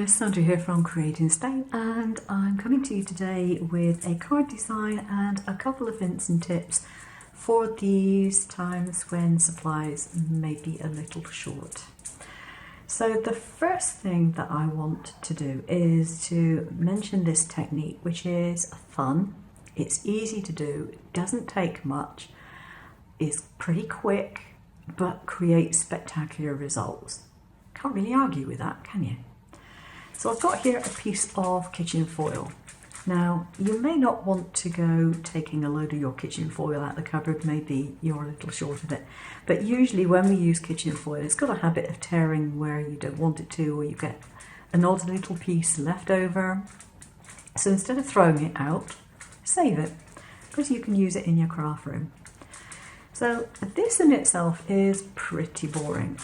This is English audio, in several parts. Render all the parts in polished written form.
viewers, Sandra here from createinspain, and I'm coming to you today with a card design and a couple of hints and tips for these times when supplies may be a little short. So the first thing that I want to do is to mention this technique, which is fun, it's easy to do, it doesn't take much, is pretty quick, but creates spectacular results. Can't really argue with that, can you? So I've got here a piece of kitchen foil. Now, you may not want to go taking a load of your kitchen foil out the cupboard, maybe you're a little short of it, but usually when we use kitchen foil, it's got a habit of tearing where you don't want it to, or you get an odd little piece left over. So instead of throwing it out, save it, because you can use it in your craft room. So this in itself is pretty boring.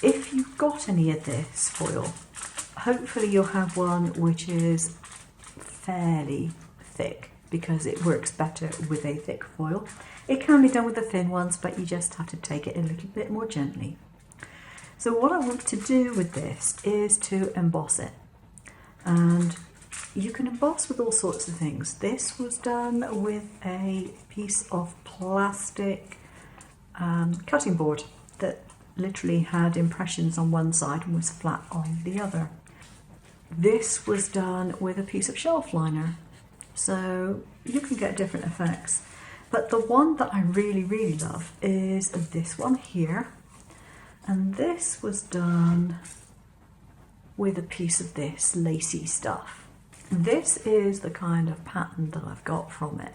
If you've got any of this foil, hopefully you'll have one which is fairly thick, because it works better with a thick foil. It can be done with the thin ones, but you just have to take it a little bit more gently. So what I want to do with this is to emboss it. And you can emboss with all sorts of things. This was done with a piece of plastic cutting board that literally had impressions on one side and was flat on the other. This was done with a piece of shelf liner, so you can get different effects. But the one that I really love is this one here, and this was done with a piece of this lacy stuff. This is the kind of pattern that I've got from it,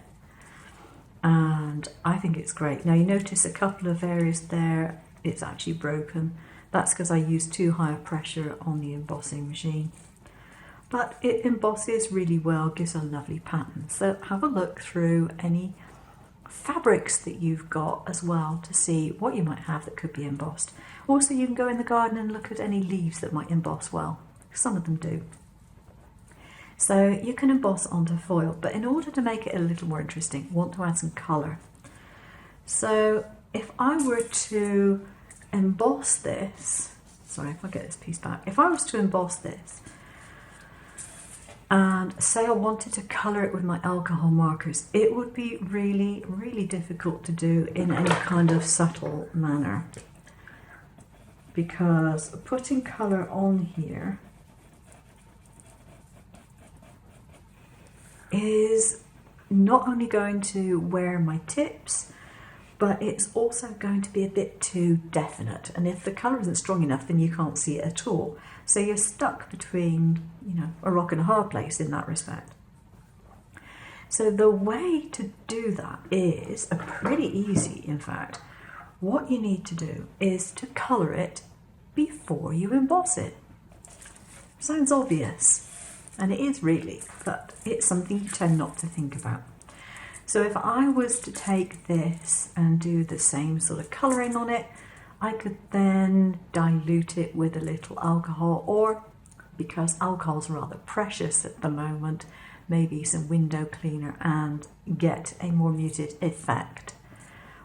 and I think it's great. Now you notice a couple of areas there it's actually broken. That's because I used too high a pressure on the embossing machine. But it embosses really well, gives a lovely pattern. So have a look through any fabrics that you've got as well to see what you might have that could be embossed. Also, you can go in the garden and look at any leaves that might emboss well. Some of them do. So you can emboss onto foil, but in order to make it a little more interesting, you want to add some colour. So if I were to emboss this, sorry if I get this piece back, if I was to emboss this and say I wanted to colour it with my alcohol markers, it would be really difficult to do in any kind of subtle manner, because putting colour on here is not only going to wear my tips, but it's also going to be a bit too definite. And if the colour isn't strong enough, then you can't see it at all. So you're stuck between, a rock and a hard place in that respect. So the way to do that is pretty easy, in fact. What you need to do is to colour it before you emboss it. Sounds obvious, and it is really, but it's something you tend not to think about. So if I was to take this and do the same sort of colouring on it, I could then dilute it with a little alcohol, or, because alcohol's rather precious at the moment, maybe some window cleaner and get a more muted effect.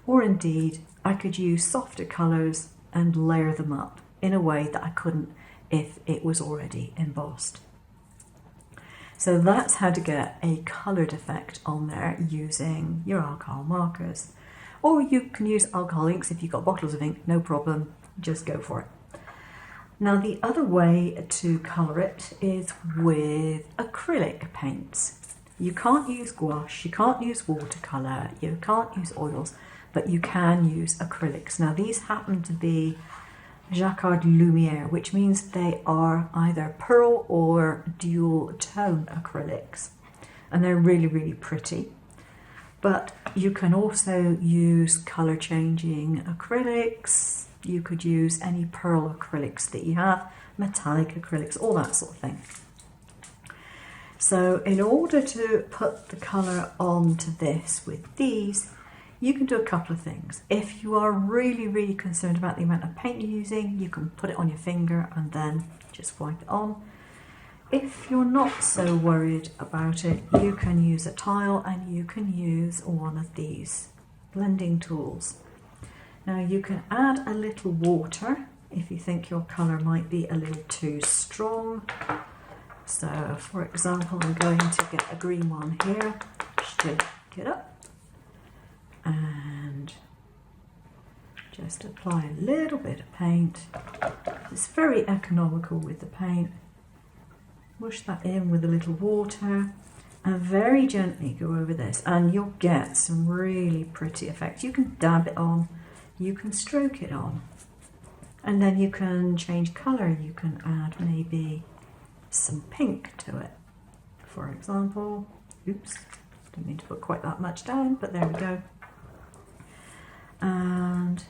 Or indeed, I could use softer colours and layer them up in a way that I couldn't if it was already embossed. So that's how to get a coloured effect on there using your alcohol markers. Or you can use alcohol inks if you've got bottles of ink, no problem, just go for it. Now the other way to colour it is with acrylic paints. You can't use gouache, you can't use watercolour, you can't use oils, but you can use acrylics. Now these happen to be Jacquard Lumiere, which means they are either pearl or dual tone acrylics, and they're really pretty. But you can also use colour changing acrylics, you could use any pearl acrylics that you have, metallic acrylics, all that sort of thing. So in order to put the colour onto this with these, you can do a couple of things. If you are really concerned about the amount of paint you're using, you can put it on your finger and then just wipe it on. If you're not so worried about it, you can use a tile and you can use one of these blending tools. Now you can add a little water if you think your colour might be a little too strong. So for example, I'm going to get a green one here, shake it up and just apply a little bit of paint. It's very economical with the paint. Mush that in with a little water and very gently go over this and you'll get some really pretty effects. You can dab it on, you can stroke it on, and then you can change colour. You can add maybe some pink to it. For example, oops, didn't mean to put quite that much down, but there we go. And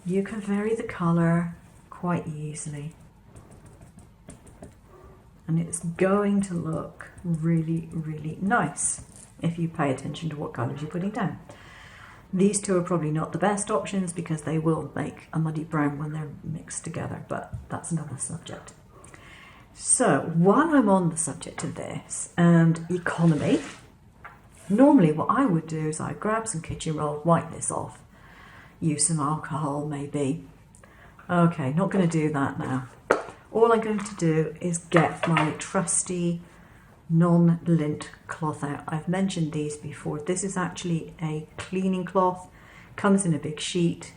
you can vary the colour quite easily. And it's going to look really, really nice if you pay attention to what colours you're putting down. These two are probably not the best options because they will make a muddy brown when they're mixed together, but that's another subject. So while I'm on the subject of this and economy, normally what I would do is I'd grab some kitchen roll, wipe this off, use some alcohol maybe. Okay, not going to do that now. All I'm going to do is get my trusty non-lint cloth out. I've mentioned these before. This is actually a cleaning cloth, comes in a big sheet.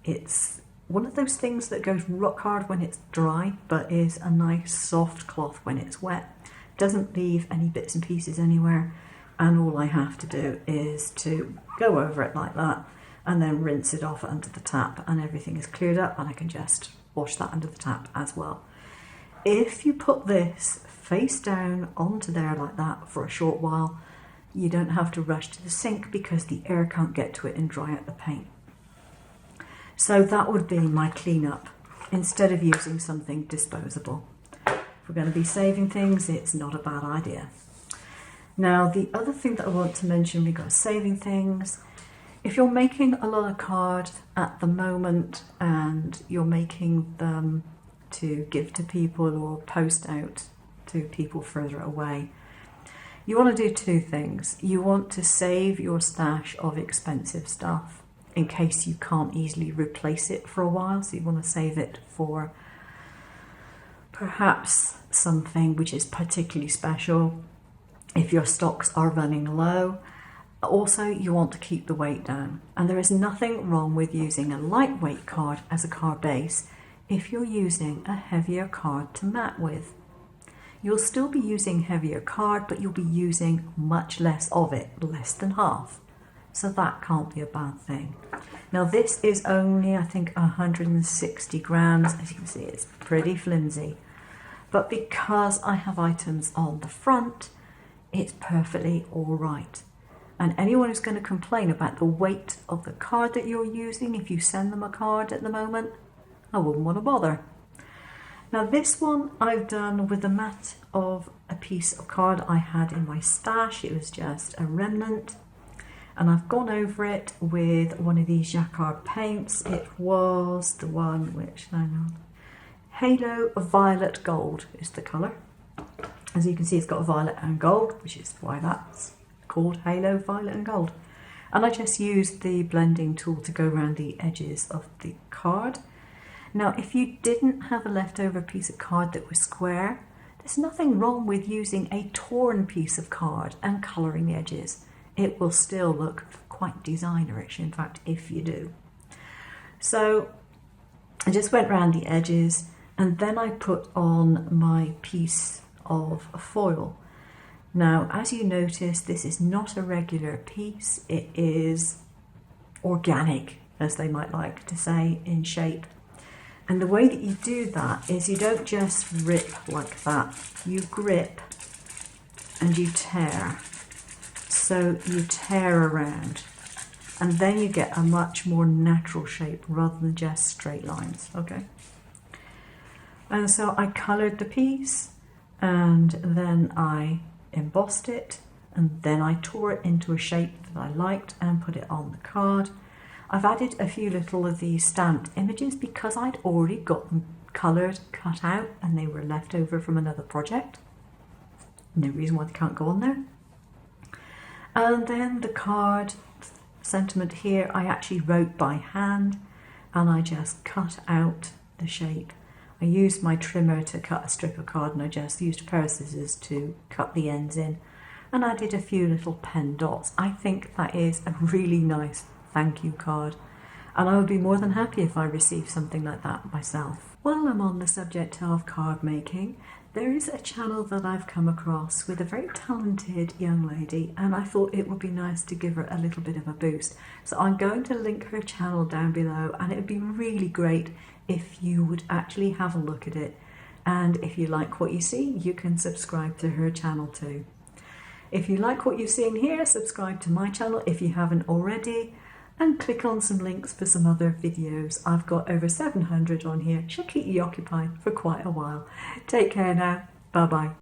It's one of those things that goes rock hard when it's dry, but is a nice soft cloth when it's wet. Doesn't leave any bits and pieces anywhere, and all I have to do is to go over it like that and then rinse it off under the tap and everything is cleared up and I can just wash that under the tap as well. If you put this face down onto there like that for a short while, you don't have to rush to the sink because the air can't get to it and dry out the paint. So that would be my cleanup instead of using something disposable. If we're going to be saving things, it's not a bad idea. Now, the other thing that I want to mention regarding saving things, if you're making a lot of cards at the moment and you're making them to give to people or post out to people further away, you want to do two things. You want to save your stash of expensive stuff in case you can't easily replace it for a while. So you want to save it for perhaps something which is particularly special if your stocks are running low. Also, you want to keep the weight down. And there is nothing wrong with using a lightweight card as a card base if you're using a heavier card to mat with. You'll still be using heavier card, but you'll be using much less of it, less than half. So that can't be a bad thing. Now this is only, I think, 160 grams. As you can see, it's pretty flimsy. But because I have items on the front, it's perfectly all right. And anyone who's going to complain about the weight of the card that you're using, if you send them a card at the moment, I wouldn't want to bother. Now this one I've done with the mat of a piece of card I had in my stash. It was just a remnant. And I've gone over it with one of these Jacquard paints. It was the one which, hang on, Halo Violet Gold is the colour. As you can see, it's got a violet and gold, which is why that's called Halo Violet and Gold. And I just used the blending tool to go around the edges of the card. Now, if you didn't have a leftover piece of card that was square, there's nothing wrong with using a torn piece of card and colouring the edges. It will still look quite designerish, in fact, if you do. So I just went around the edges and then I put on my piece of foil. Now, as you notice, this is not a regular piece. It is organic, as they might like to say, in shape. And the way that you do that is you don't just rip like that. You grip and you tear. So you tear around and then you get a much more natural shape rather than just straight lines, okay? And so I coloured the piece and then I embossed it and then I tore it into a shape that I liked and put it on the card. I've added a few little of these stamped images because I'd already got them coloured, cut out, and they were left over from another project. No reason why they can't go on there. And then the card sentiment here, I actually wrote by hand and I just cut out the shape. I used my trimmer to cut a strip of card and I just used a pair of scissors to cut the ends in and added a few little pen dots. I think that is a really nice thank you card, and I would be more than happy if I received something like that myself. While I'm on the subject of card making, there is a channel that I've come across with a very talented young lady, and I thought it would be nice to give her a little bit of a boost. So I'm going to link her channel down below, and it would be really great if you would actually have a look at it. And if you like what you see, you can subscribe to her channel too. If you like what you've seen here, subscribe to my channel if you haven't already, and click on some links for some other videos. I've got over 700 on here. Should keep you occupied for quite a while. Take care now. Bye bye.